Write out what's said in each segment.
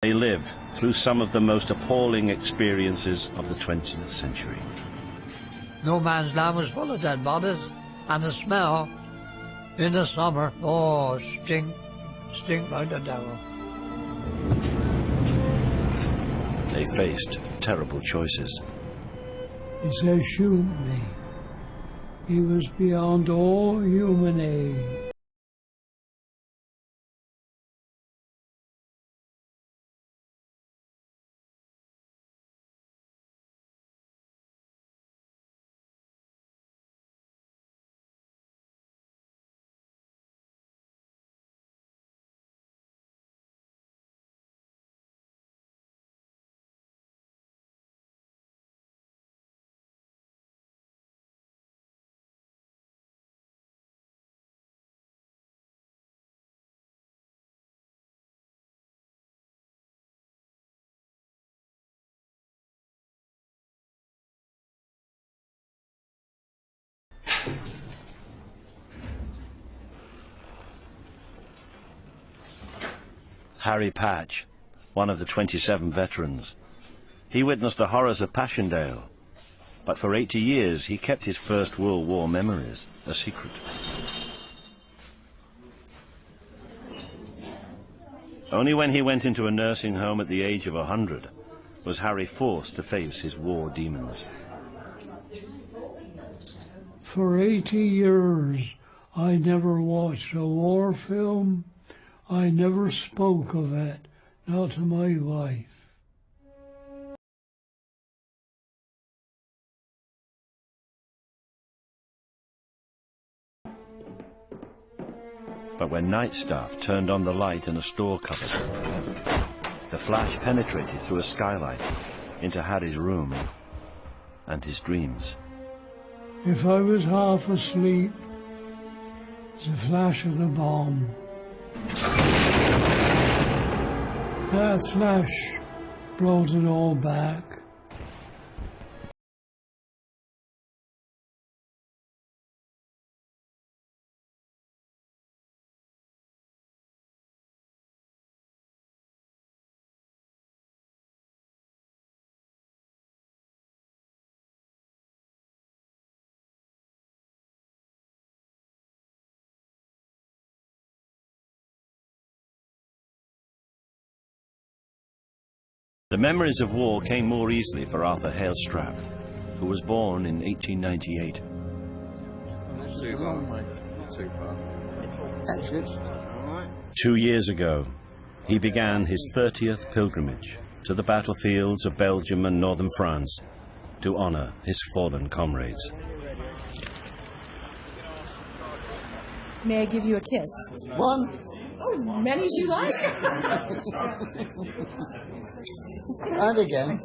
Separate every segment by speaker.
Speaker 1: They lived through some of the most appalling experiences of the 20th century.
Speaker 2: No man's land was full of dead bodies, and the smell in the summer, oh, stink like the devil.
Speaker 1: They faced terrible choices.
Speaker 3: He said, shoot me. He was beyond all human aid.
Speaker 1: Harry Patch, one of the 27 veterans. He witnessed the horrors of Passchendaele, but for 80 years he kept his First World War memories a secret. Only when he went into a nursing home at the age of 100 was Harry forced to face his war demons.
Speaker 3: For 80 years, I never watched a war film. I never spoke of it, not to my wife.
Speaker 1: But when night staff turned on the light in a store cupboard, the flash penetrated through a skylight into Harry's room and his dreams.
Speaker 3: If I was half asleep, the flash of the bomb. That flash brought it all back.
Speaker 1: The memories of war came more easily for Arthur Hailstrap, who was born in 1898.
Speaker 4: Too far.
Speaker 3: That's it.
Speaker 1: 2 years ago, he began his 30th pilgrimage to the battlefields of Belgium and northern France to honor his fallen comrades.
Speaker 5: May I give you a kiss?
Speaker 3: One.
Speaker 5: Oh, many as you like.
Speaker 3: And again.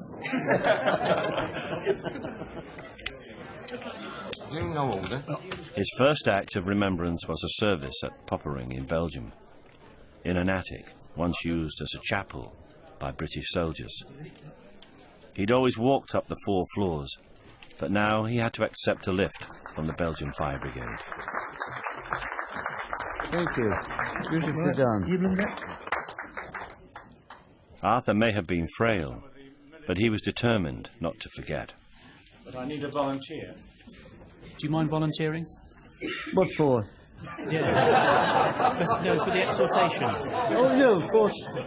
Speaker 4: No order.
Speaker 1: His first act of remembrance was a service at Poppering in Belgium, in an attic once used as a chapel by British soldiers. He'd always walked up the 4 floors, but now he had to accept a lift from the Belgian Fire Brigade.
Speaker 6: Thank you. Beautifully done.
Speaker 1: Arthur may have been frail, but he was determined not to forget.
Speaker 7: But I need a volunteer. Do you mind volunteering?
Speaker 6: What for?
Speaker 7: Yeah. No, for the exhortation.
Speaker 6: Oh, no, of course.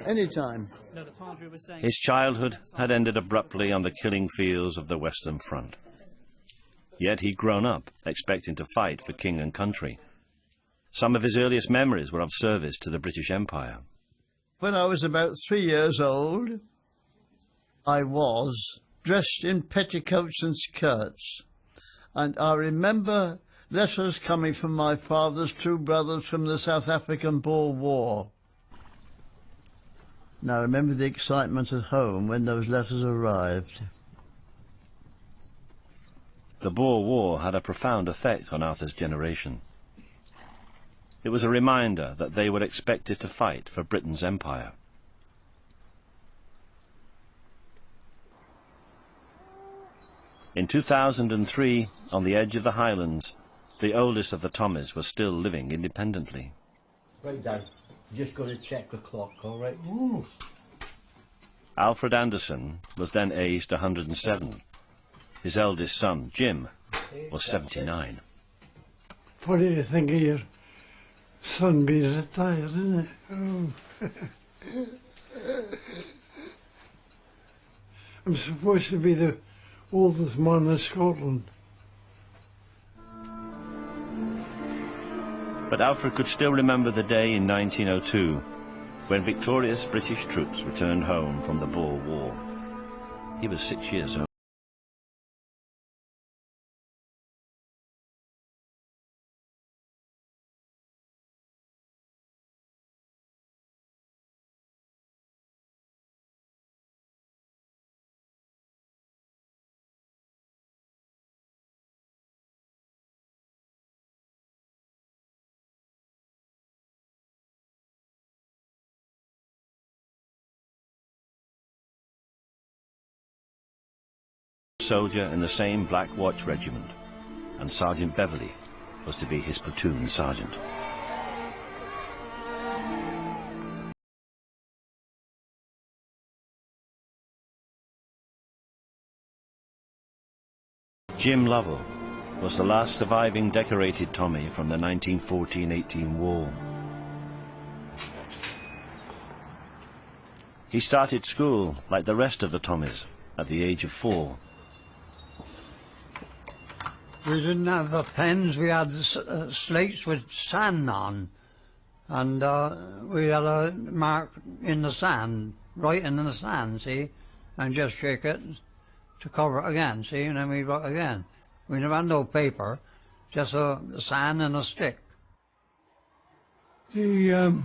Speaker 6: Anytime.
Speaker 7: No, the Padre was saying...
Speaker 1: His childhood had ended abruptly on the killing fields of the Western Front. Yet he'd grown up expecting to fight for king and country. Some of his earliest memories were of service to the British Empire.
Speaker 6: When I was about 3 years old, I was dressed in petticoats and skirts. And I remember letters coming from my father's 2 brothers from the South African Boer War. Now I remember the excitement at home when those letters arrived.
Speaker 1: The Boer War had a profound effect on Arthur's generation. It was a reminder that they were expected to fight for Britain's empire. In 2003, on the edge of the Highlands, the oldest of the Tommies was still living independently.
Speaker 8: Right, Dad. Just got to check the clock, all right? Ooh.
Speaker 1: Alfred Anderson was then aged 107. His eldest son, Jim, was 79.
Speaker 3: Funny to think of your son being retired, isn't it? Oh. I'm supposed to be the oldest man in Scotland.
Speaker 1: But Alfred could still remember the day in 1902 when victorious British troops returned home from the Boer War. He was 6 years old. Soldier in the same Black Watch regiment, and Sergeant Beverley was to be his platoon sergeant. Jim Lovell was the last surviving decorated Tommy from the 1914-18 war. He started school like the rest of the Tommies at the age of 4.
Speaker 2: We didn't have pens, we had slates with sand on, and we had a mark in the sand, writing in the sand, see, and just shake it to cover it again, see, and then we write again. We never had no paper, just a sand and a stick.
Speaker 3: The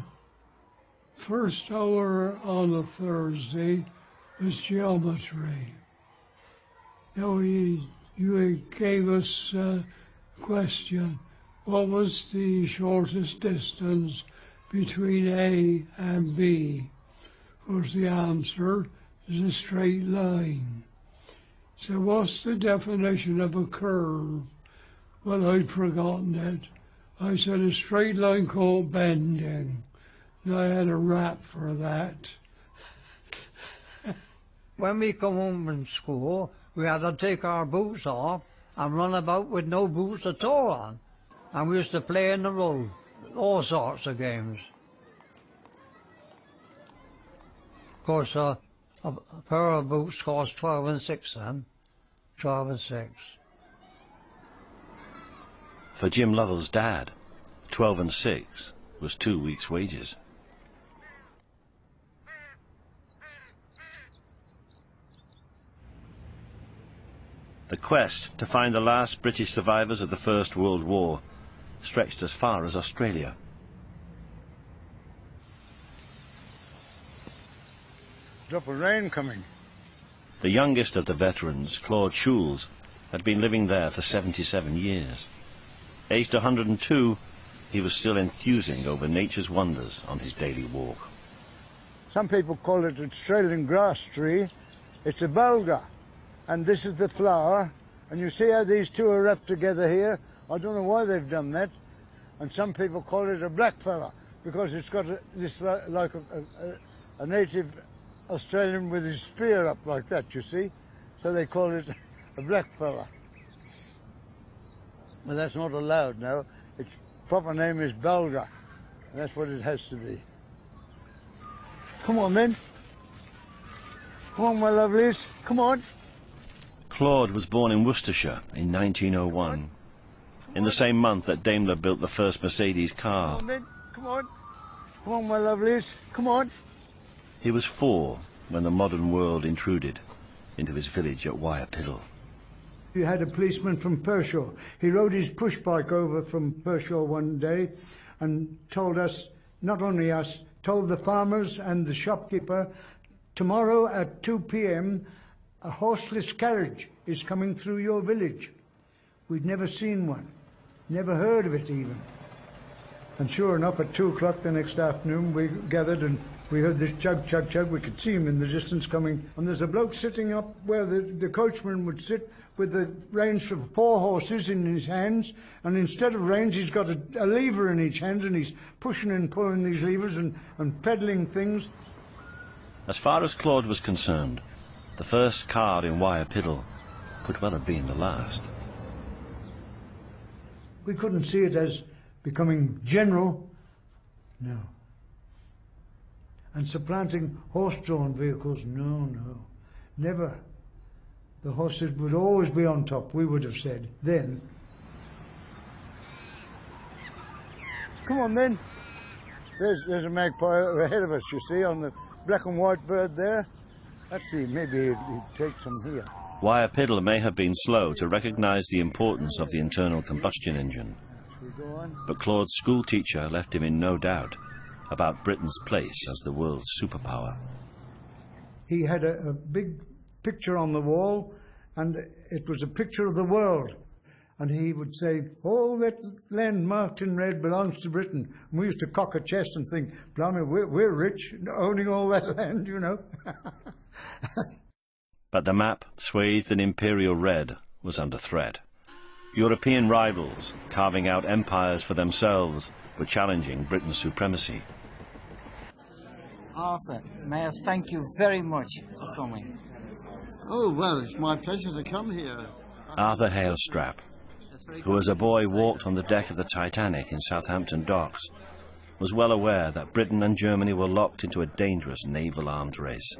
Speaker 3: first hour on a Thursday was geometry. Now you gave us a question, what was the shortest distance between A and B? Of course the answer is a straight line. So what's the definition of a curve? Well, I'd forgotten it. I said a straight line called bending, and I had a rap for that.
Speaker 2: When we come home from school, we had to take our boots off and run about with no boots at all on. And we used to play in the road, all sorts of games. Of course, a pair of boots cost 12 and 6 then, 12 and 6.
Speaker 1: For Jim Lovell's dad, 12 and 6 was 2 weeks' wages. The quest to find the last British survivors of the First World War stretched as far as Australia.
Speaker 6: Drop of rain coming.
Speaker 1: The youngest of the veterans, Claude Schulz, had been living there for 77 years. Aged 102, he was still enthusing over nature's wonders on his daily walk.
Speaker 6: Some people call it an Australian grass tree. It's a bulgur. And this is the flower, and you see how these two are wrapped together here? I don't know why they've done that. And some people call it a blackfella, because it's got this like a native Australian with his spear up like that, you see? So they call it a blackfella. But that's not allowed now. Its proper name is bulgur. That's what it has to be. Come on, then. Come on, my lovelies. Come on.
Speaker 1: Claude was born in Worcestershire in 1901, in the same month that Daimler built the first Mercedes car.
Speaker 6: Come on, then. Come on. Come on, my lovelies. Come on.
Speaker 1: He was 4 when the modern world intruded into his village at Wyrepiddle.
Speaker 8: You had a policeman from Pershore. He rode his push bike over from Pershore one day and told us, not only us, told the farmers and the shopkeeper, tomorrow at 2 p.m. a horseless carriage is coming through your village. We'd never seen one, never heard of it even. And sure enough, at 2 o'clock the next afternoon, we gathered and we heard this chug, chug, chug. We could see him in the distance coming. And there's a bloke sitting up where the coachman would sit with the reins for 4 horses in his hands. And instead of reins, he's got a lever in each hand, and he's pushing and pulling these levers and peddling things.
Speaker 1: As far as Claude was concerned, the first card in Wire Piddle could well have been the last.
Speaker 8: We couldn't see it as becoming general, no. And supplanting horse-drawn vehicles, no, no, never. The horses would always be on top, we would have said, then. Come on then. There's a magpie ahead of us, you see, on the black and white bird there. Let's see, maybe he'd take some here.
Speaker 1: Wire Piddle may have been slow to recognise the importance of the internal combustion engine, but Claude's schoolteacher left him in no doubt about Britain's place as the world's superpower.
Speaker 8: He had a big picture on the wall, and it was a picture of the world. And he would say, all that land marked in red belongs to Britain. And we used to cock a chest and think, blimey, we're rich, owning all that land, you know.
Speaker 1: But the map, swathed in imperial red, was under threat. European rivals, carving out empires for themselves, were challenging Britain's supremacy.
Speaker 9: Arthur, may I thank you very much for coming.
Speaker 6: Oh, well, it's my pleasure to come here.
Speaker 1: Arthur Halestrap, who as a boy walked on the deck of the Titanic in Southampton docks, was well aware that Britain and Germany were locked into a dangerous naval arms race.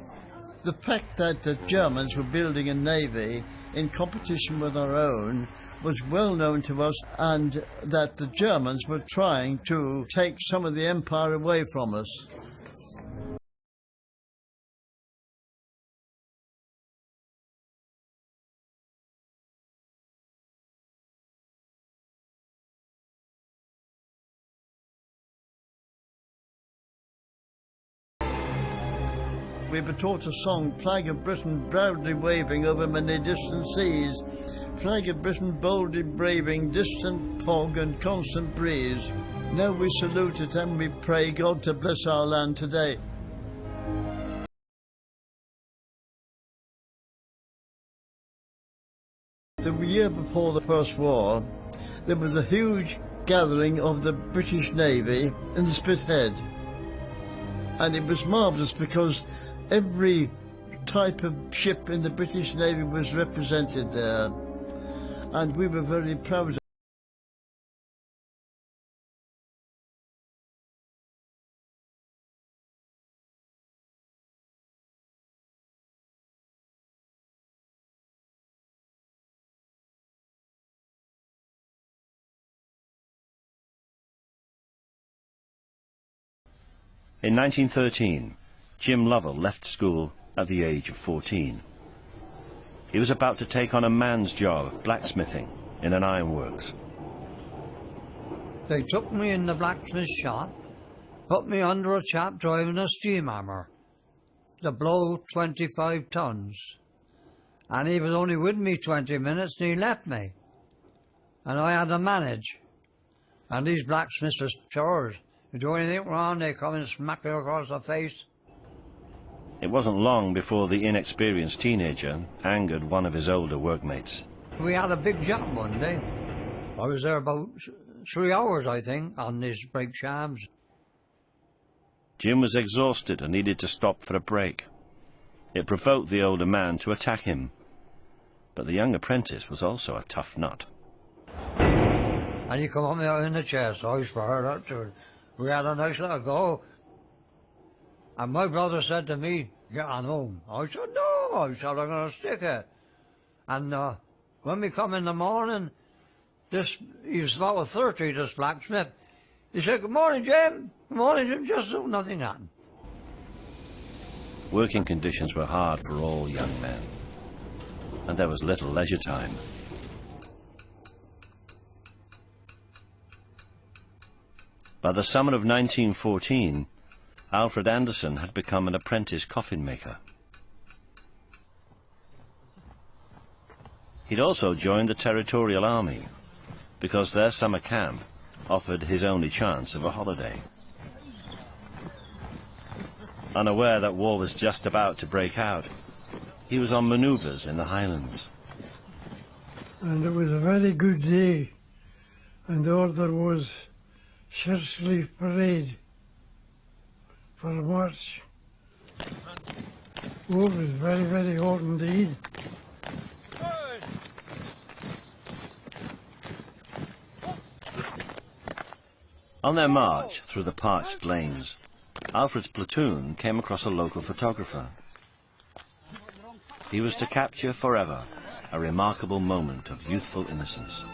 Speaker 6: The fact that the Germans were building a navy in competition with our own was well known to us, and that the Germans were trying to take some of the empire away from us. We were taught a song, Flag of Britain proudly waving over many distant seas, Flag of Britain boldly braving distant fog and constant breeze. Now we salute it and we pray God to bless our land today. The year before the First War, there was a huge gathering of the British Navy in the Spithead. And it was marvellous because every type of ship in the British Navy was represented there, and we were very proud of it.
Speaker 1: In 1913, Jim Lovell left school at the age of 14. He was about to take on a man's job, blacksmithing, in an ironworks.
Speaker 2: They took me in the blacksmith shop, put me under a chap driving a steam hammer, to blow 25 tons. And he was only with me 20 minutes and he left me. And I had to manage. And these blacksmiths were chores. You do anything wrong, they come and smack you across the face.
Speaker 1: It wasn't long before the inexperienced teenager angered one of his older workmates.
Speaker 2: We had a big job one day. I was there about 3 hours, I think, on these brake shafts.
Speaker 1: Jim was exhausted and needed to stop for a break. It provoked the older man to attack him. But the young apprentice was also a tough nut.
Speaker 2: And he come on me out in the chest, I fired up to it. We had a nice little go. And my brother said to me, get on home. I said, no, I said, I'm going to stick it. And when we come in the morning, he was about 30, this blacksmith. He said, good morning, Jim. Good morning, Jim. Just so nothing happened.
Speaker 1: Working conditions were hard for all young men, and there was little leisure time. By the summer of 1914, Alfred Anderson had become an apprentice coffin maker. He'd also joined the Territorial Army, because their summer camp offered his only chance of a holiday. Unaware that war was just about to break out, he was on manoeuvres in the Highlands.
Speaker 3: And it was a very good day, and the order was Shirtsleaf Parade for a march Oh, it was very, very hot indeed.
Speaker 1: On their march through the parched lanes, Alfred's platoon came across a local photographer. He was to capture forever a remarkable moment of youthful innocence.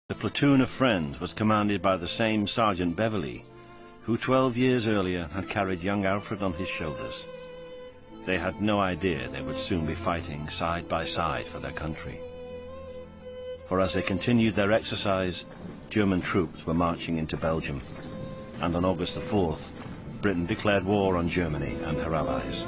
Speaker 1: The platoon of friends was commanded by the same Sergeant Beverley, who 12 years earlier had carried young Alfred on his shoulders. They had no idea they would soon be fighting side by side for their country. For as they continued their exercise, German troops were marching into Belgium, and on August the 4th, Britain declared war on Germany and her allies.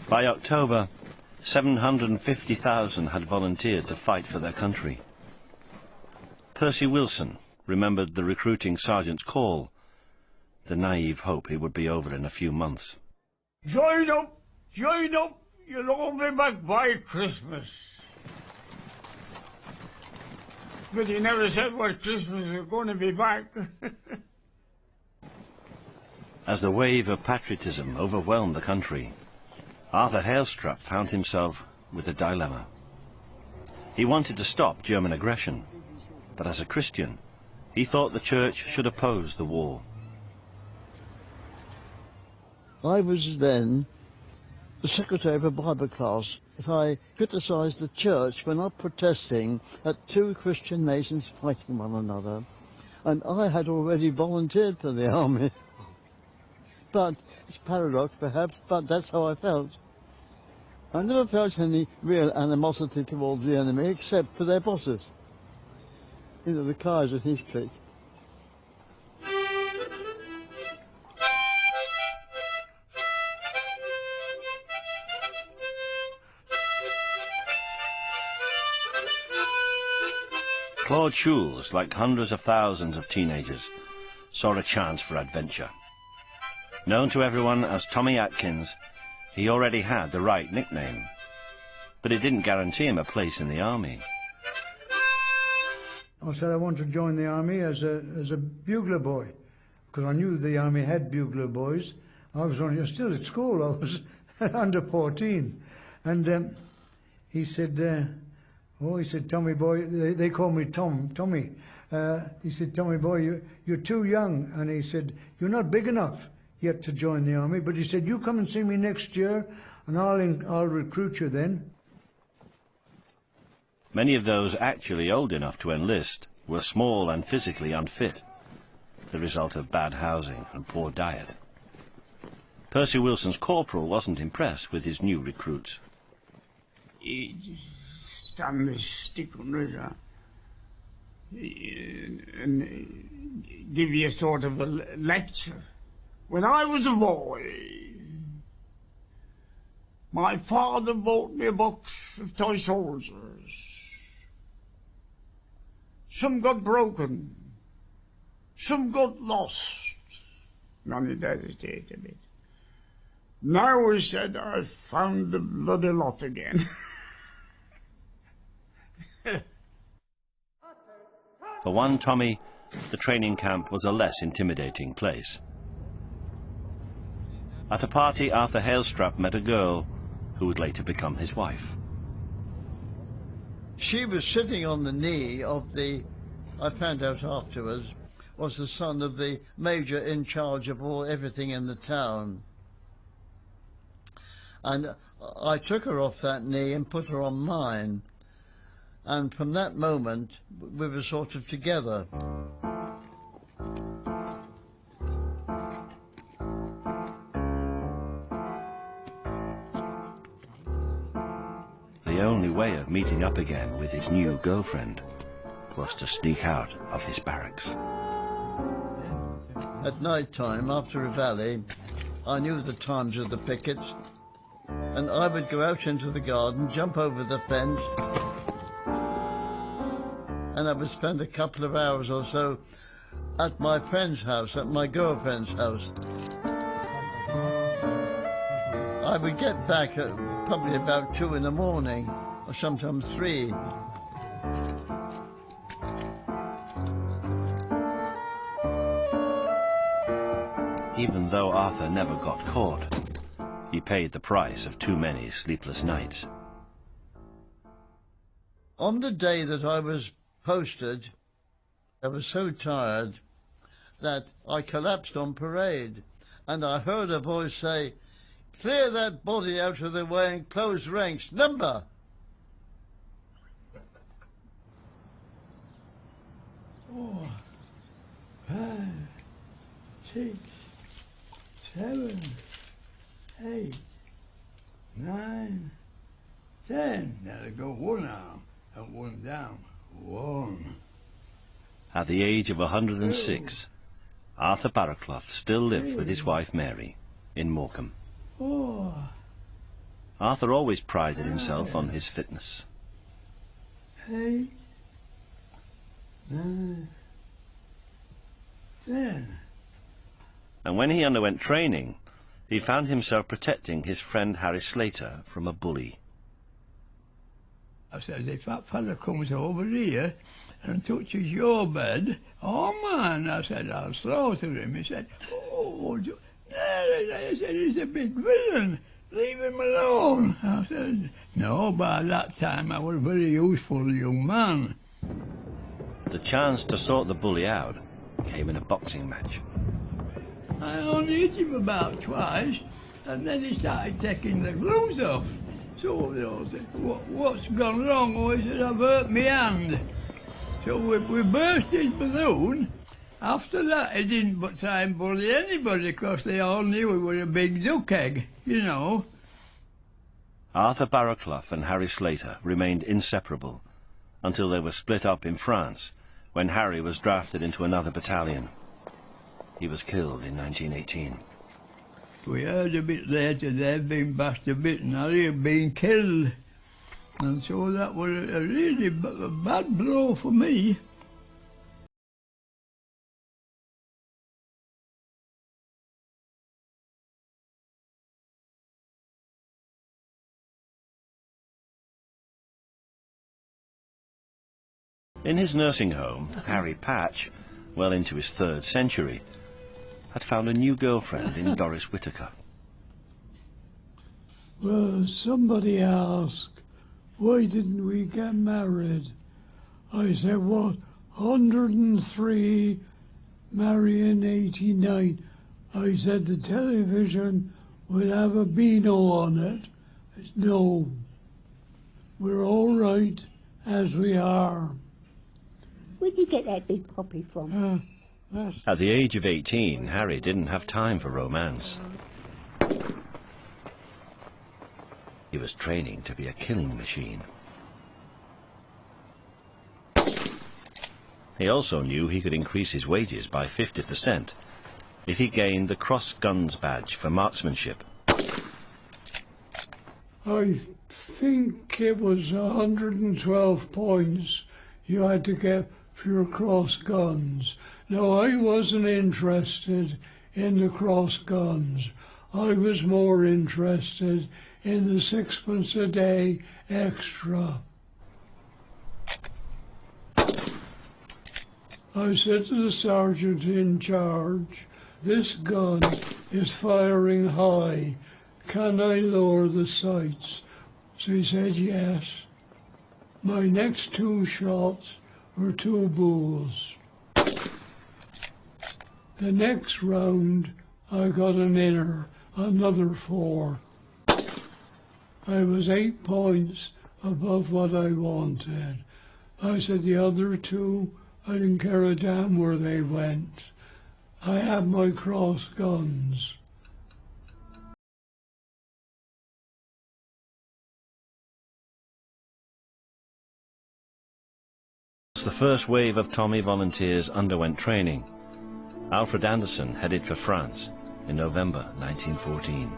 Speaker 1: By October, 750,000 had volunteered to fight for their country. Percy Wilson remembered the recruiting sergeant's call, the naive hope it would be over in a few months.
Speaker 3: Join up! Join up! You'll all be back by Christmas. But he never said what Christmas was going to be back.
Speaker 1: As the wave of patriotism overwhelmed the country, Arthur Hailstrap found himself with a dilemma. He wanted to stop German aggression, but as a Christian, he thought the church should oppose the war.
Speaker 6: I was then the secretary of a Bible class. If I criticised the church for not protesting at two Christian nations fighting one another, and I had already volunteered for the army. But it's a paradox perhaps, but that's how I felt. I never felt any real animosity towards the enemy except for their bosses. You know, the Kaiser and his clique.
Speaker 1: Claude Schulz, like hundreds of thousands of teenagers, saw a chance for adventure. Known to everyone as Tommy Atkins, he already had the right nickname, but it didn't guarantee him a place in the army.
Speaker 8: I said I want to join the army as a bugler boy, because I knew the army had bugler boys. I was still at school. I was under 14, and he said, he said, Tommy boy. They call me Tommy. He said, Tommy boy, you're too young, and he said, you're not big enough yet to join the army, but he said, you come and see me next year and I'll recruit you then.
Speaker 1: Many of those actually old enough to enlist were small and physically unfit, the result of bad housing and poor diet. Percy Wilson's corporal wasn't impressed with his new recruits.
Speaker 3: He just stand his stick under his arm and give you a sort of a lecture. When I was a boy, my father bought me a box of toy soldiers. Some got broken, some got lost. None of that hesitated a bit. Now he said, I found the bloody lot again.
Speaker 1: For one Tommy, the training camp was a less intimidating place. At a party, Arthur Hailstrap met a girl who would later become his wife.
Speaker 6: She was sitting on the knee of the, I found out afterwards, was the son of the major in charge of everything in the town. And I took her off that knee and put her on mine. And from that moment, we were sort of together.
Speaker 1: The only way of meeting up again with his new girlfriend was to sneak out of his barracks.
Speaker 6: At night time, after a rally, I knew the times of the pickets, and I would go out into the garden, jump over the fence, and I would spend a couple of hours or so at my friend's house, at my girlfriend's house. I would get back at probably about 2 in the morning, or sometimes 3.
Speaker 1: Even though Arthur never got caught, he paid the price of too many sleepless nights.
Speaker 6: On the day that I was posted, I was so tired that I collapsed on parade, and I heard a voice say, "Clear that body out of the way and close ranks. Number!"
Speaker 3: Four, 5, 6, 7, 8, 9, 10. Now they go one arm and one down. 1.
Speaker 1: At the age of 106, Arthur Barraclough still lived with his wife Mary in Morecambe.
Speaker 3: 4.
Speaker 1: Arthur always prided himself on his fitness.
Speaker 3: 8, 9, 10.
Speaker 1: And when he underwent training, he found himself protecting his friend Harry Slater from a bully.
Speaker 3: I said, if that fella comes over here and touches your bed, oh man, I said, I'll slaughter him. He said, oh, I said, he's a big villain. Leave him alone. I said, no, by that time I was a very useful young man.
Speaker 1: The chance to sort the bully out came in a boxing match.
Speaker 3: I only hit him about twice, and then he started taking the gloves off. So they all said, what's gone wrong? Oh, he said, I've hurt my hand. So we burst his balloon. After that, he didn't but try and bully anybody, because they all knew he was a big duck egg, you know.
Speaker 1: Arthur Barraclough and Harry Slater remained inseparable until they were split up in France, when Harry was drafted into another battalion. He was killed in 1918.
Speaker 3: We heard a bit later they'd been bashed a bit and Harry had been killed. And so that was a really bad blow for me.
Speaker 1: In his nursing home, Harry Patch, well into his 3rd century, had found a new girlfriend in Doris Whitaker.
Speaker 3: Well, somebody asked, why didn't we get married? I said, what, 103, marry in 89. I said, the television would have a Beano on it. I said, no, we're all right as we are.
Speaker 10: Where'd you get that big puppy from?
Speaker 1: At the age of 18, Harry didn't have time for romance. He was training to be a killing machine. He also knew he could increase his wages by 50% if he gained the Cross Guns badge for marksmanship.
Speaker 3: I think it was 112 points you had to get for your Cross Guns. No, I wasn't interested in the Cross Guns. I was more interested in the 6pence a day extra. I said to the sergeant in charge, this gun is firing high. Can I lower the sights? So he said yes. My next 2 shots were 2 bulls. The next round, I got an inner, another 4. I was 8 points above what I wanted. I said the other 2, I didn't care a damn where they went. I had my cross guns.
Speaker 1: As the first wave of Tommy volunteers underwent training, Alfred Anderson headed for France in November 1914.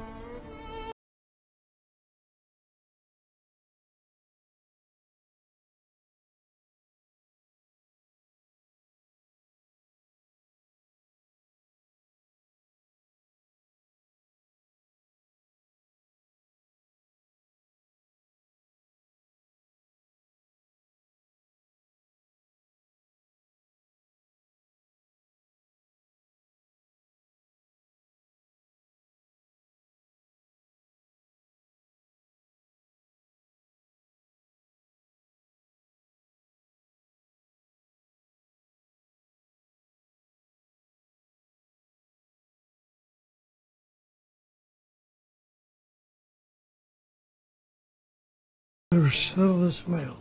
Speaker 3: They were still as well,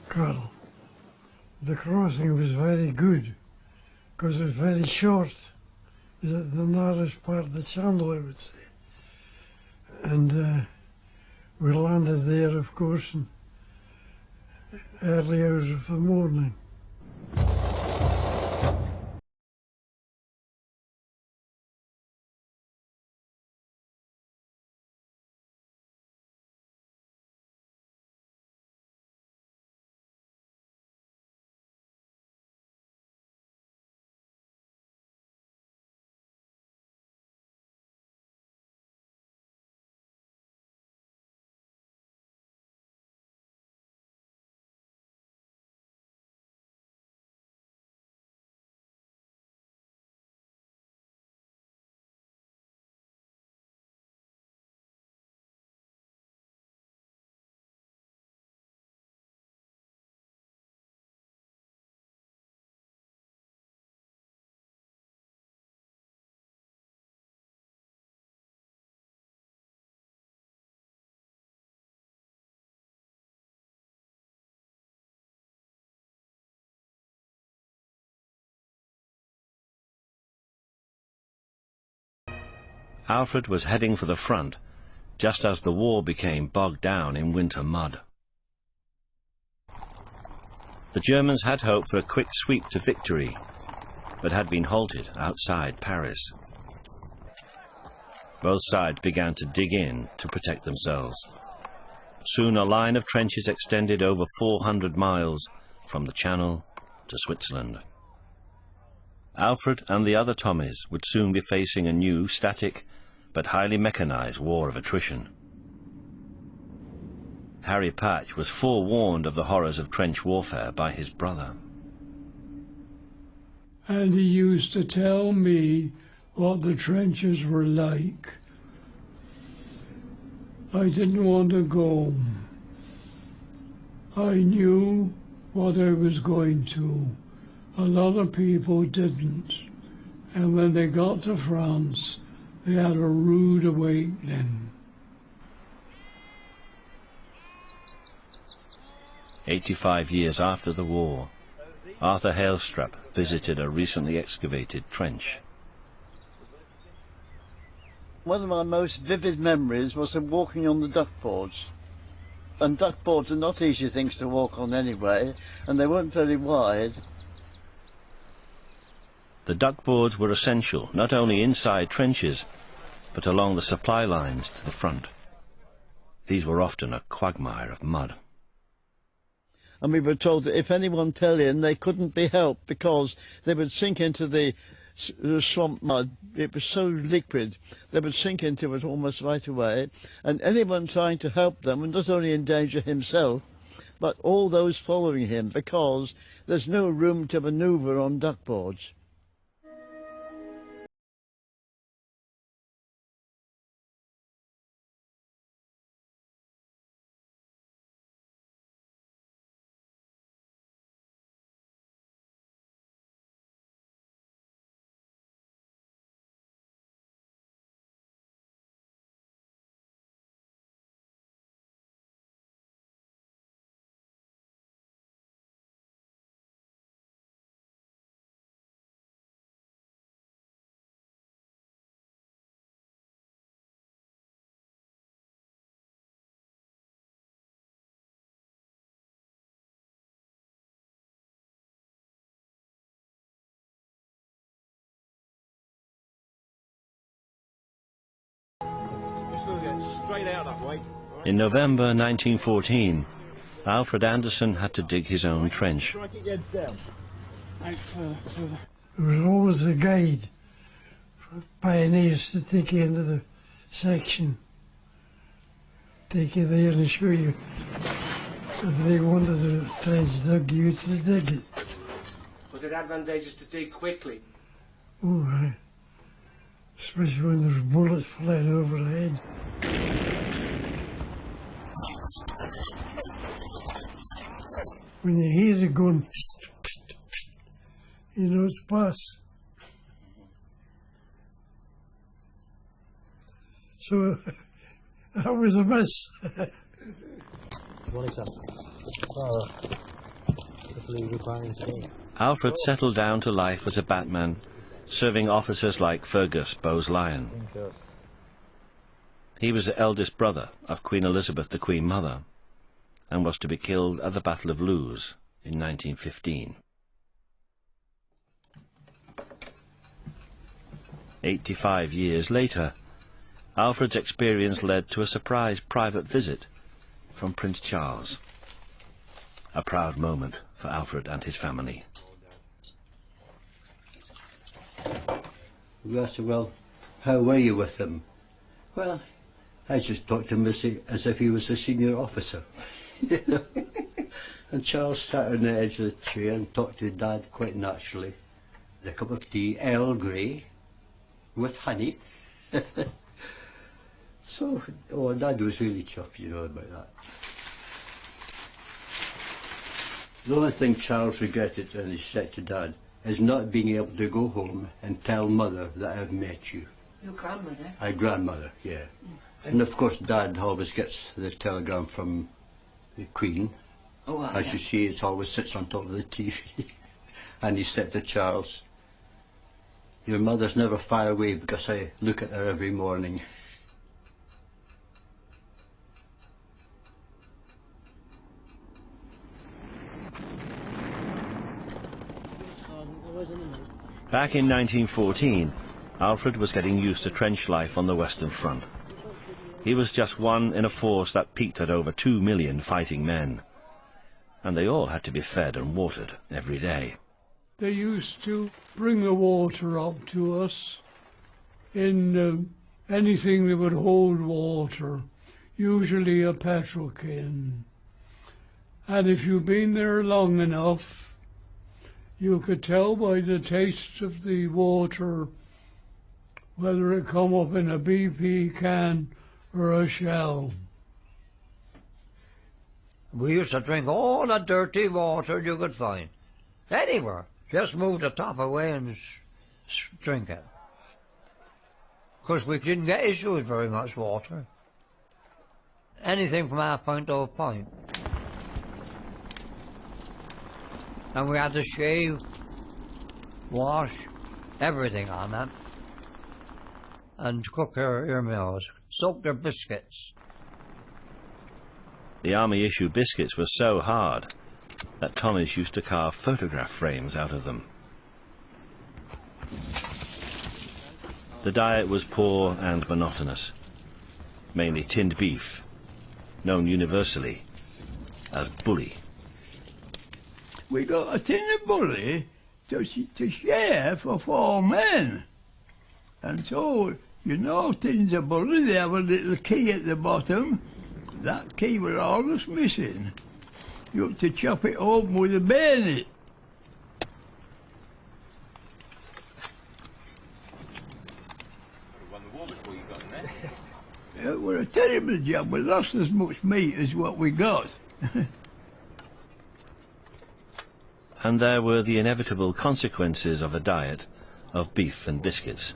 Speaker 3: cattle. The crossing was very good because it was very short. It was the narrowest part of the channel, I would say. And we landed there, of course, in early hours of the morning.
Speaker 1: Alfred was heading for the front just as the war became bogged down in winter mud. The Germans had hoped for a quick sweep to victory, but had been halted outside Paris. Both sides began to dig in to protect themselves. Soon a line of trenches extended over 400 miles from the Channel to Switzerland. Alfred and the other Tommies would soon be facing a new, static, but highly mechanized war of attrition. Harry Patch was forewarned of the horrors of trench warfare by his brother.
Speaker 3: And he used to tell me what the trenches were like. I didn't want to go. I knew what I was going to. A lot of people didn't. And when they got to France, they had a rude awakening.
Speaker 1: 85 years after the war, Arthur Hailstrap visited a recently excavated trench.
Speaker 6: One of my most vivid memories was of walking on the duckboards. And duckboards are not easy things to walk on anyway, and they weren't very wide.
Speaker 1: The duckboards were essential not only inside trenches, but along the supply lines to the front. These were often a quagmire of mud.
Speaker 6: And we were told that if anyone fell in, they couldn't be helped because they would sink into the swamp mud. It was so liquid, they would sink into it almost right away. And anyone trying to help them would not only endanger himself, but all those following him, because there's no room to manoeuvre on duckboards.
Speaker 7: straight out that way.
Speaker 1: In November 1914, Alfred Anderson had to dig his own trench.
Speaker 7: Strike it heads down.
Speaker 3: There was always a guide for pioneers to take you into the section. Take you there and show you if they wanted the trench dug, you to dig it.
Speaker 7: Was it advantageous to dig quickly?
Speaker 3: Oh, right. Especially when there's bullets flying overhead. When you hear it going, you know it's past. So that was a miss.
Speaker 1: Alfred settled down to life as a batman, serving officers like Fergus Bowes-Lyon. He was the eldest brother of Queen Elizabeth, the Queen Mother, and was to be killed at the Battle of Lewes in 1915. 85 years later, Alfred's experience led to a surprise private visit from Prince Charles. A proud moment for Alfred and his family.
Speaker 11: We asked him, well, how were you with him? Well, I just talked to him as if he was a senior officer. And Charles sat on the edge of the chair and talked to Dad quite naturally. A cup of tea, Earl Grey, with honey. So, Dad was really chuffed, you know, about that. The only thing Charles regretted, and he said to Dad, is not being able to go home and tell Mother that I've met you.
Speaker 12: Your grandmother?
Speaker 11: My grandmother, yeah. And of course Dad always gets the telegram from the Queen.
Speaker 12: Oh, wow,
Speaker 11: As you see, it always sits on top of the TV. And he said to Charles, your mother's never far away because I look at her every morning.
Speaker 1: Back in 1914, Alfred was getting used to trench life on the Western Front. He was just one in a force that peaked at over 2 million fighting men, and they all had to be fed and watered every day.
Speaker 3: They used to bring the water up to us in anything that would hold water, usually a petrol can. And if you've been there long enough, you could tell by the taste of the water whether it come up in a BP can or a shell.
Speaker 2: We used to drink all the dirty water you could find. Anywhere. Just move the top away and drink it. Of course, we didn't get issued with very much water. Anything from half pint to a pint. And we had to shave, wash, everything on that. And cook our meals, soak their biscuits.
Speaker 1: The army-issued biscuits were so hard that Thomas used to carve photograph frames out of them. The diet was poor and monotonous, mainly tinned beef, known universally as bully.
Speaker 13: We got a tin of bully to share for 4 men. And so, you know, tins of bully, they have a little key at the bottom. That key was always missing. You have to chop it open with a bayonet. It was a terrible job. We lost as much meat as what we got.
Speaker 1: And there were the inevitable consequences of a diet of beef and biscuits.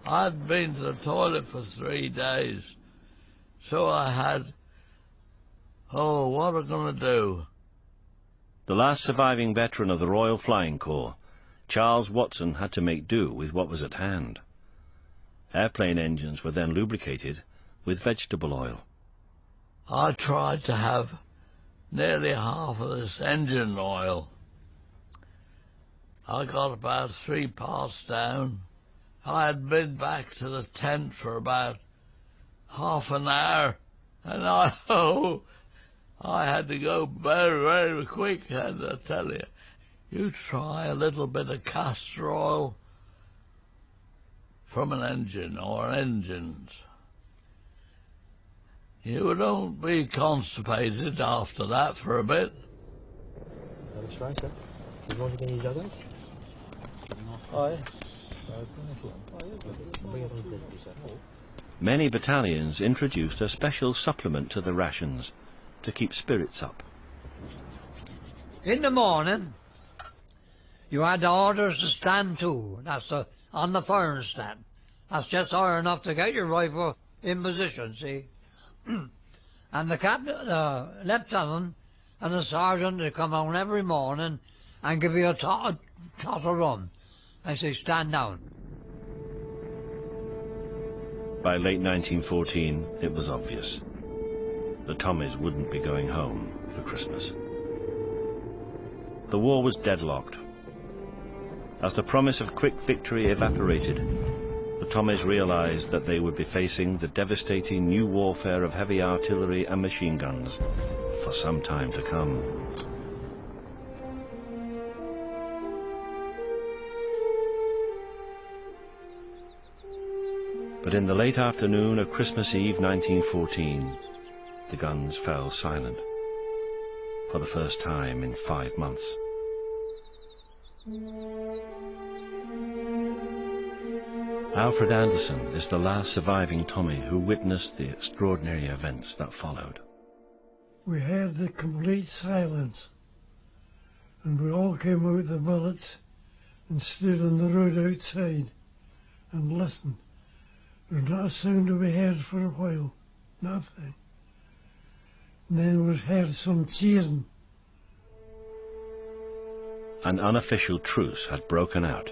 Speaker 13: I'd been to the toilet for 3 days, so I had, what am I going to do?
Speaker 1: The last surviving veteran of the Royal Flying Corps, Charles Watson, had to make do with what was at hand. Airplane engines were then lubricated with vegetable oil.
Speaker 13: I tried to have nearly half of this engine oil. I got about 3 parts down, I had been back to the tent for about half an hour, and I had to go very, very quick, and I tell you, you try a little bit of castor oil from an engine or engines. You don't be constipated after that for a bit.
Speaker 1: Many battalions introduced a special supplement to the rations to keep spirits up.
Speaker 2: In the morning, you had the orders to stand to. That's on the firing stand. That's just high enough to get your rifle in position, see? And the captain, lieutenant and the sergeant, they come on every morning and give you a tot of rum. I say, stand down.
Speaker 1: By late 1914, it was obvious. The Tommies wouldn't be going home for Christmas. The war was deadlocked. As the promise of quick victory evaporated, the Tommies realized that they would be facing the devastating new warfare of heavy artillery and machine guns for some time to come. But in the late afternoon of Christmas Eve 1914, the guns fell silent for the first time in 5 months. Alfred Anderson is the last surviving Tommy who witnessed the extraordinary events that followed.
Speaker 3: We heard the complete silence, and we all came out of the billets and stood on the road outside and listened. There was not a sound to be heard for a while, nothing. And then we heard some cheering.
Speaker 1: An unofficial truce had broken out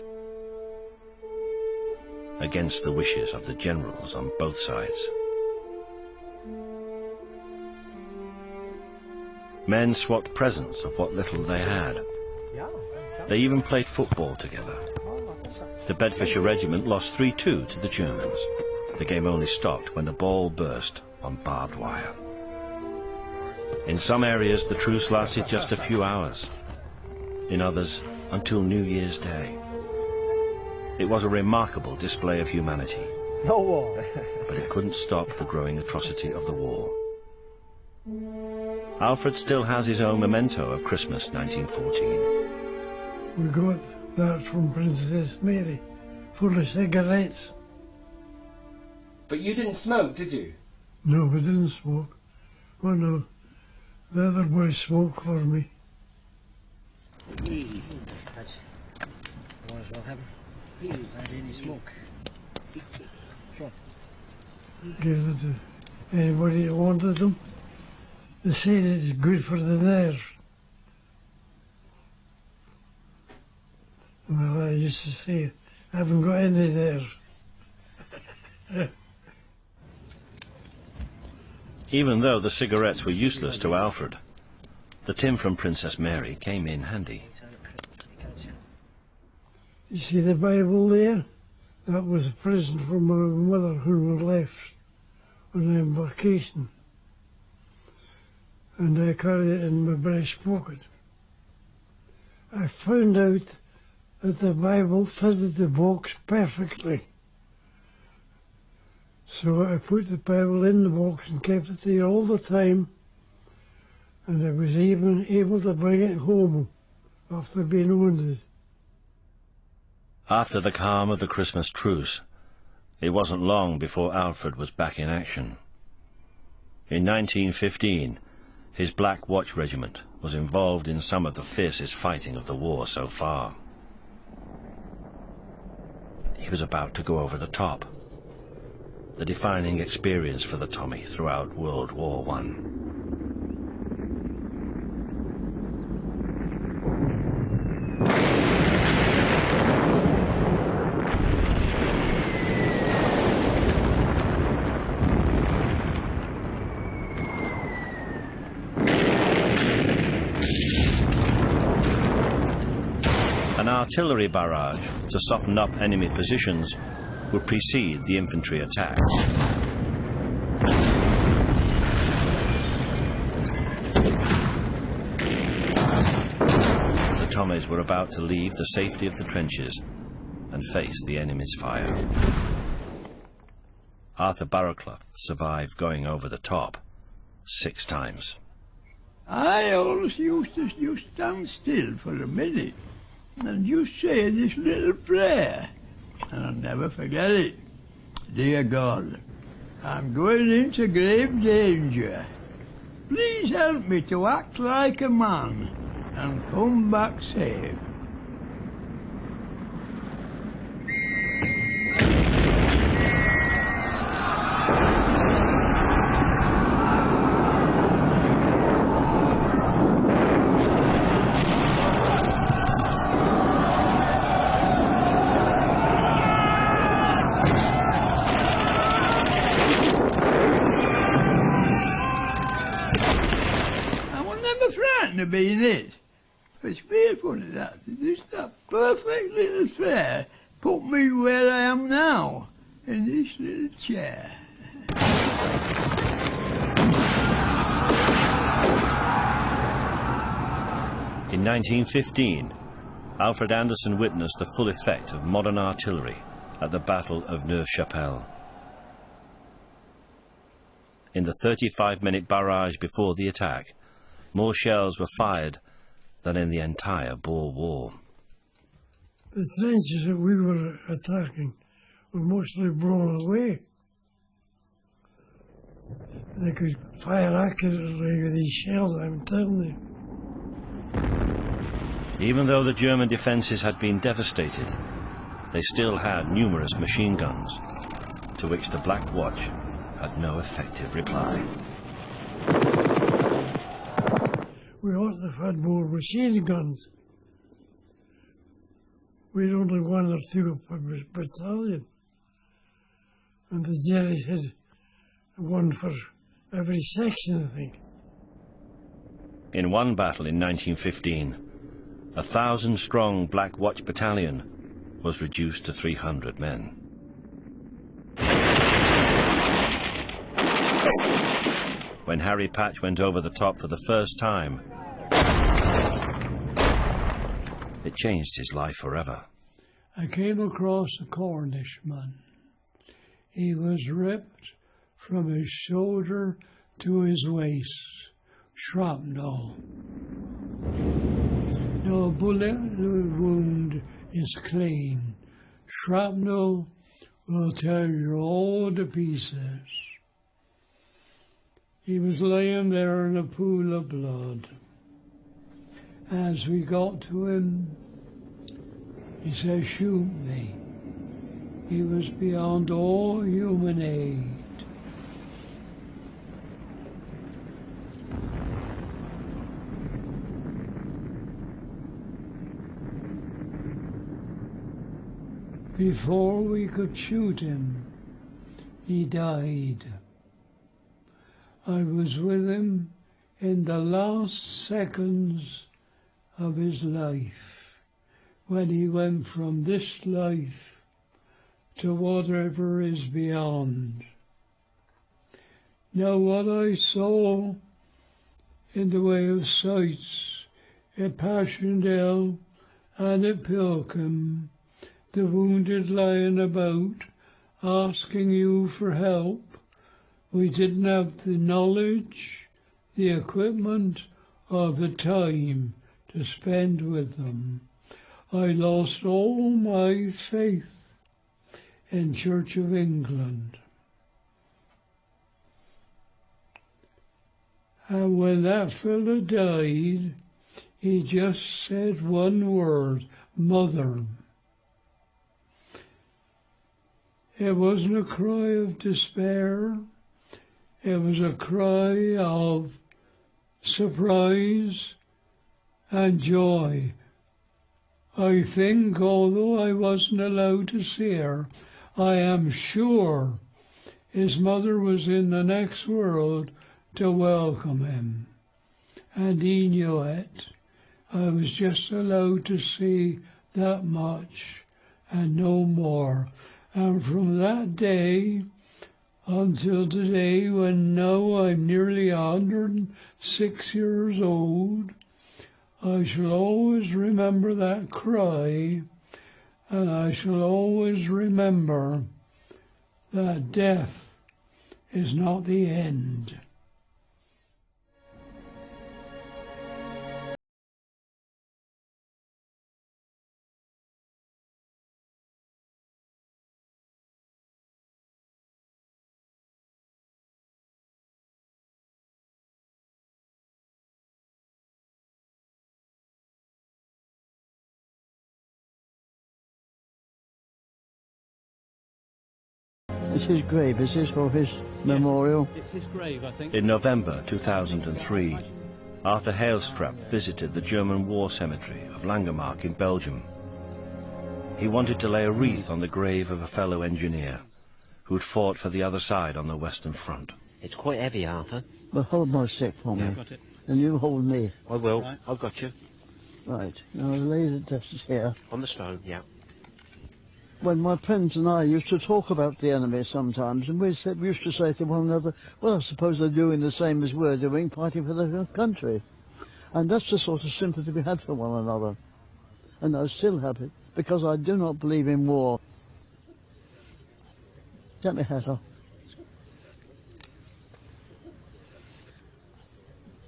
Speaker 1: against the wishes of the generals on both sides. Men swapped presents of what little they had. They even played football together. The Bedfordshire Regiment lost 3-2 to the Germans. The game only stopped when the ball burst on barbed wire. In some areas, the truce lasted just a few hours. In others, until New Year's Day. It was a remarkable display of humanity.
Speaker 12: No war.
Speaker 1: But it couldn't stop the growing atrocity of the war. Alfred still has his own memento of Christmas 1914.
Speaker 3: We got that from Princess Mary, full of cigarettes.
Speaker 12: But you didn't smoke, did you?
Speaker 3: No, we didn't smoke. Oh no, the other boys smoked for me.
Speaker 12: That's might as well have them. Had any smoke. Sure.
Speaker 3: Give it to anybody that wanted them. They said it's good for the nerves. Well, I used to say, I haven't got any nerves.
Speaker 1: Even though the cigarettes were useless to Alfred, the tin from Princess Mary came in handy.
Speaker 3: You see the Bible there? That was a present from my mother when we left on the embarkation. And I carry it in my breast pocket. I found out that the Bible fitted the box perfectly. So I put the Bible in the box and kept it there all the time, and I was even able to bring it home after being wounded.
Speaker 1: After the calm of the Christmas truce, it wasn't long before Alfred was back in action. In 1915, his Black Watch Regiment was involved in some of the fiercest fighting of the war so far. He was about to go over the top, the defining experience for the Tommy throughout World War I. An artillery barrage to soften up enemy positions would precede the infantry attack. The Tommies were about to leave the safety of the trenches and face the enemy's fire. Arthur Barrowclough survived going over the top 6 times.
Speaker 13: I always used to stand still for a minute and just say this little prayer, and I'll never forget it. Dear God, I'm going into grave danger. Please help me to act like a man and come back safe. To be in it. It's very funny that. Just that perfect little prayer put me where I am now, in this little chair.
Speaker 1: In 1915, Alfred Anderson witnessed the full effect of modern artillery at the Battle of Neuve-Chapelle. In the 35-minute barrage before the attack, more shells were fired than in the entire Boer War.
Speaker 3: The trenches that we were attacking were mostly blown away. They could fire accurately with these shells, I'm telling you.
Speaker 1: Even though the German defences had been devastated, they still had numerous machine guns, to which the Black Watch had no effective reply.
Speaker 3: We ought to have had more machine guns. We had only 1 or 2 per battalion. And the Jerry had 1 for every section, I think.
Speaker 1: In one battle in 1915, a 1,000-strong Black Watch battalion was reduced to 300 men. When Harry Patch went over the top for the first time, it changed his life forever.
Speaker 3: I came across a Cornishman. He was ripped from his shoulder to his waist, shrapnel. No bullet wound is clean. Shrapnel will tear you all to pieces. He was laying there in a pool of blood. As we got to him, he said, "Shoot me." He was beyond all human aid. Before we could shoot him, he died. I was with him in the last seconds of his life, when he went from this life to whatever is beyond. Now what I saw in the way of sights at Passchendaele and at Pilkem, the wounded lying about, asking you for help, we didn't have the knowledge, the equipment, or the time to spend with them. I lost all my faith in Church of England. And when that fella died, he just said one word, "Mother." It wasn't a cry of despair. It was a cry of surprise and joy. I think, although I wasn't allowed to see her, I am sure his mother was in the next world to welcome him. And he knew it. I was just allowed to see that much and no more. And from that day until today, when now I'm nearly 106 years old, I shall always remember that cry, and I shall always remember that death is not the end.
Speaker 6: It's his grave, is this, or his memorial?
Speaker 7: It's his grave, I think.
Speaker 1: In November 2003, Arthur Hailstrap visited the German war cemetery of Langemarck in Belgium. He wanted to lay a wreath on the grave of a fellow engineer who'd fought for the other side on the Western Front.
Speaker 14: It's quite heavy, Arthur.
Speaker 6: Well, hold my stick for me.
Speaker 7: Got it.
Speaker 6: And you hold me.
Speaker 14: I will.
Speaker 7: Right.
Speaker 14: I've got you.
Speaker 6: Right. Now lay this here.
Speaker 14: On the stone, yeah.
Speaker 6: When my friends and I used to talk about the enemy sometimes, and we used to say to one another, well, I suppose they're doing the same as we're doing, fighting for their country. And that's the sort of sympathy we had for one another. And I still have it, because I do not believe in war. Get my hat off.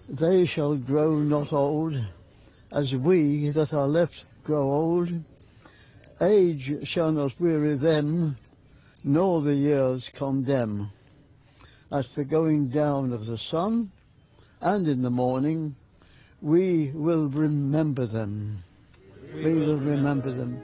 Speaker 6: They shall grow not old, as we that are left grow old. Age shall not weary them, nor the years condemn. At the going down of the sun, and in the morning, we will remember them. We will remember them.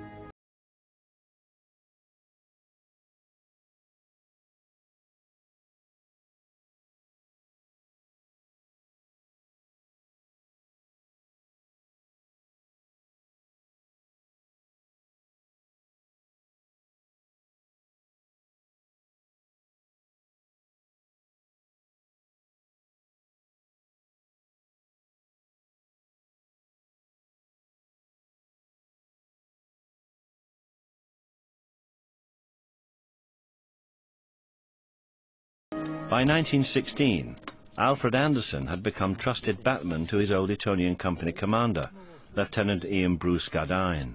Speaker 1: By 1916, Alfred Anderson had become trusted batman to his old Etonian Company commander, Lieutenant Ian Bruce Gardyne.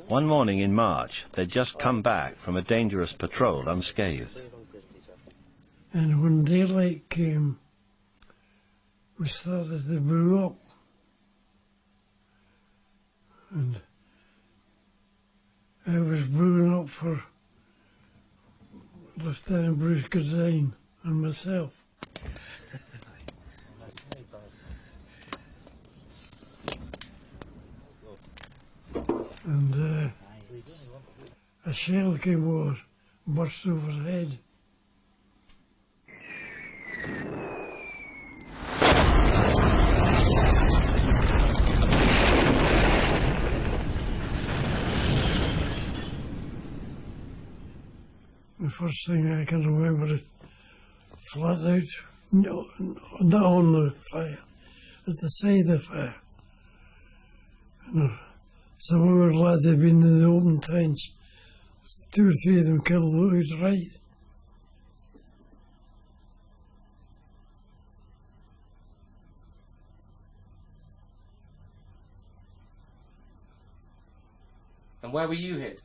Speaker 1: One morning in March, they'd just come back from a dangerous patrol unscathed.
Speaker 3: And when daylight came, we started to brew up. And I was brewing up for Lieutenant Bruce Gardyne and myself. And a shell came over, burst overhead. The first thing I can remember is flat out, no, not on the fire, at the side of the fire. Some of our lads had been in the open trench. 2 or 3 of them killed outright.
Speaker 7: And where were you hit?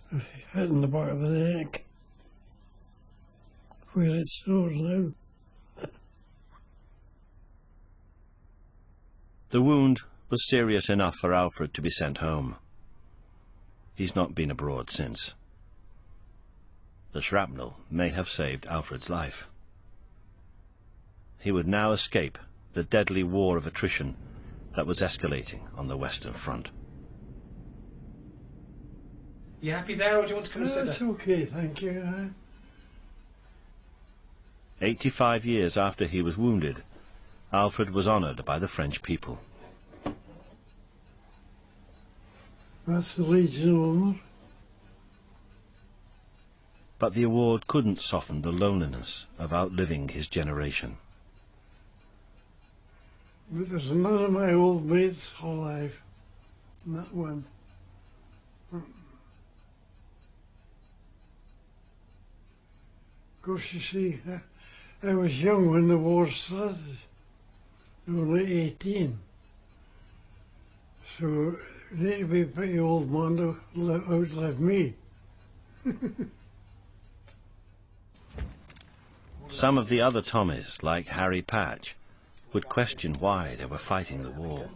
Speaker 3: Hit in the back of the neck. Where it's sore now.
Speaker 1: The wound was serious enough for Alfred to be sent home. He's not been abroad since. The shrapnel may have saved Alfred's life. He would now escape the deadly war of attrition that was escalating on the Western Front.
Speaker 7: You happy there, or do you want to come and sit
Speaker 3: That's
Speaker 7: there?
Speaker 3: okay, thank you.
Speaker 1: 85 years after he was wounded, Alfred was honoured by the French people.
Speaker 3: That's the Legion of Honour.
Speaker 1: But the award couldn't soften the loneliness of outliving his generation.
Speaker 3: But there's none of my old mates alive. Not one. course, you see, I was young when the war started, only 18. So you need to be a pretty old man to outlive me.
Speaker 1: Some of the other Tommies, like Harry Patch, would question why they were fighting the war.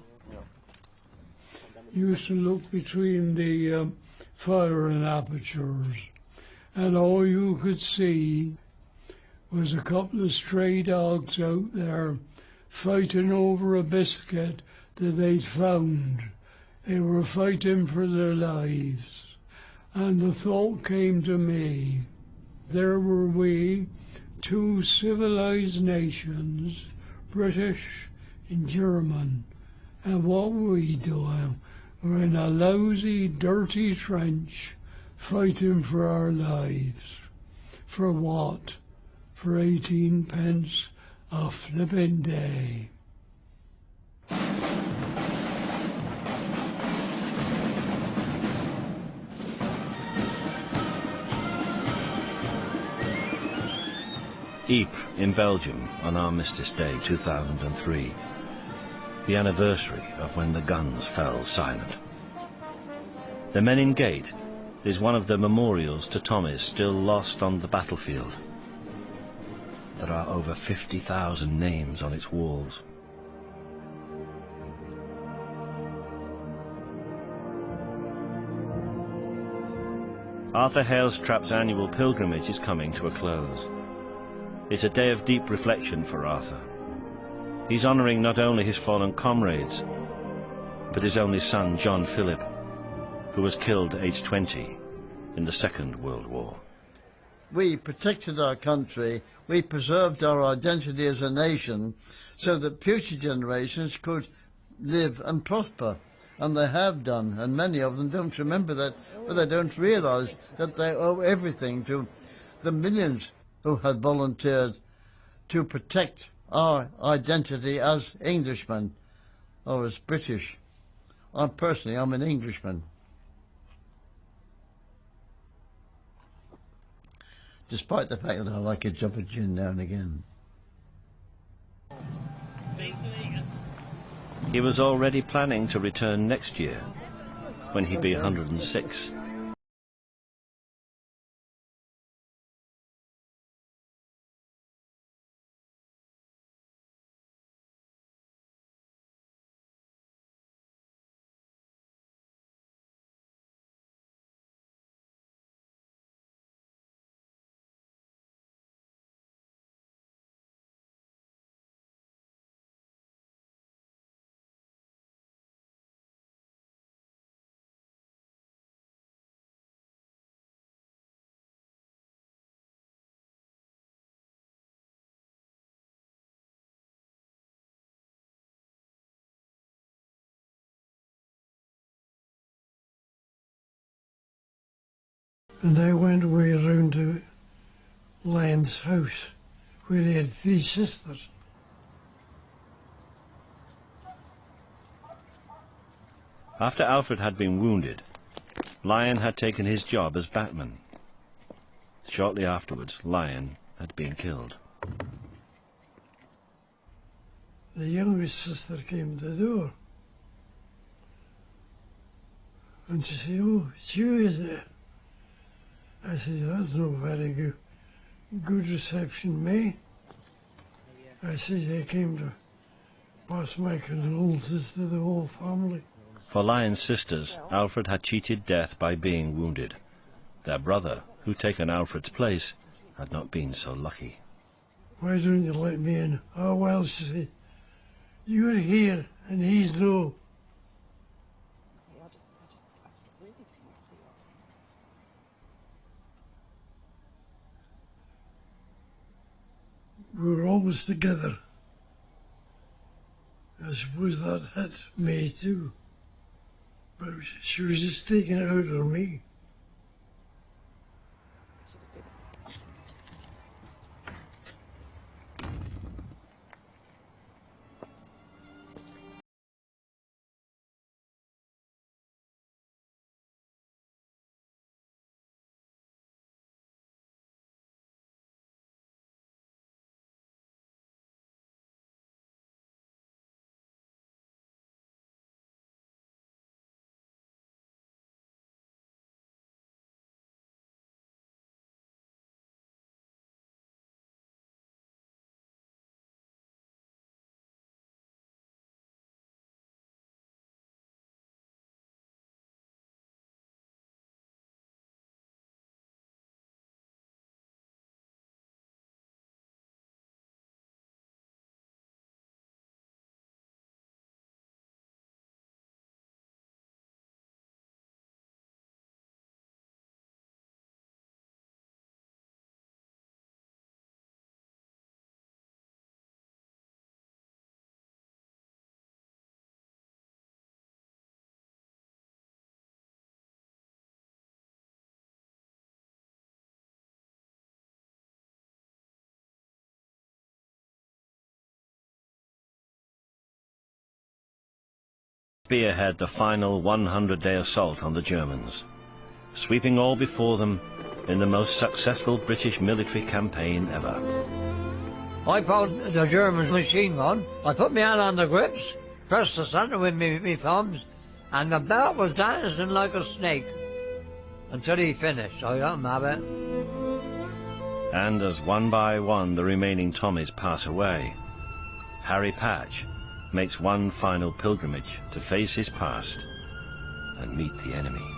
Speaker 3: You used to look between the firing apertures, and all you could see was a couple of stray dogs out there fighting over a biscuit that they'd found. They were fighting for their lives. And the thought came to me, there were we, two civilized nations, British and German, and what were we doing? We're in a lousy, dirty trench, fighting for our lives. For what? For 18 pence a flippin' day.
Speaker 1: Ypres in Belgium on Armistice Day 2003, the anniversary of when the guns fell silent. The Menin Gate is one of the memorials to Tommies still lost on the battlefield. There are over 50,000 names on its walls. Arthur Hailstrap's annual pilgrimage is coming to a close. It's a day of deep reflection for Arthur. He's honouring not only his fallen comrades, but his only son, John Philip, who was killed aged 20 in the Second World War.
Speaker 6: We protected our country, we preserved our identity as a nation so that future generations could live and prosper. And they have done, and many of them don't remember that, but they don't realise that they owe everything to the millions who had volunteered to protect our identity as Englishmen or as British. I'm an Englishman. Despite the fact that I like a jump of gin now and again.
Speaker 1: He was already planning to return next year, when he'd be 106.
Speaker 3: And I went away around to Lyon's house, where he had 3 sisters.
Speaker 1: After Alfred had been wounded, Lyon had taken his job as batman. Shortly afterwards, Lyon had been killed.
Speaker 3: The youngest sister came to the door. And she said, "Oh, it's you, is it?" I said, "That's no very good reception, mate." I said, "I came to pass my condolences to the whole family."
Speaker 1: For Lyon's sisters, Alfred had cheated death by being wounded. Their brother, who'd taken Alfred's place, had not been so lucky.
Speaker 3: "Why don't you let me in?" "Oh, well," she said, "you're here and he's no." We were always together. I suppose that hit me too. But she was just taking it out on me.
Speaker 1: spearhead the final 100-day assault on the Germans, sweeping all before them in the most successful British military campaign ever.
Speaker 2: I found the German machine gun. I put my hand on the grips, pressed the centre with me thumbs, and the belt was dancing like a snake until he finished. I let him have it.
Speaker 1: And as one by one the remaining Tommies pass away, Harry Patch makes one final pilgrimage to face his past and meet the enemy.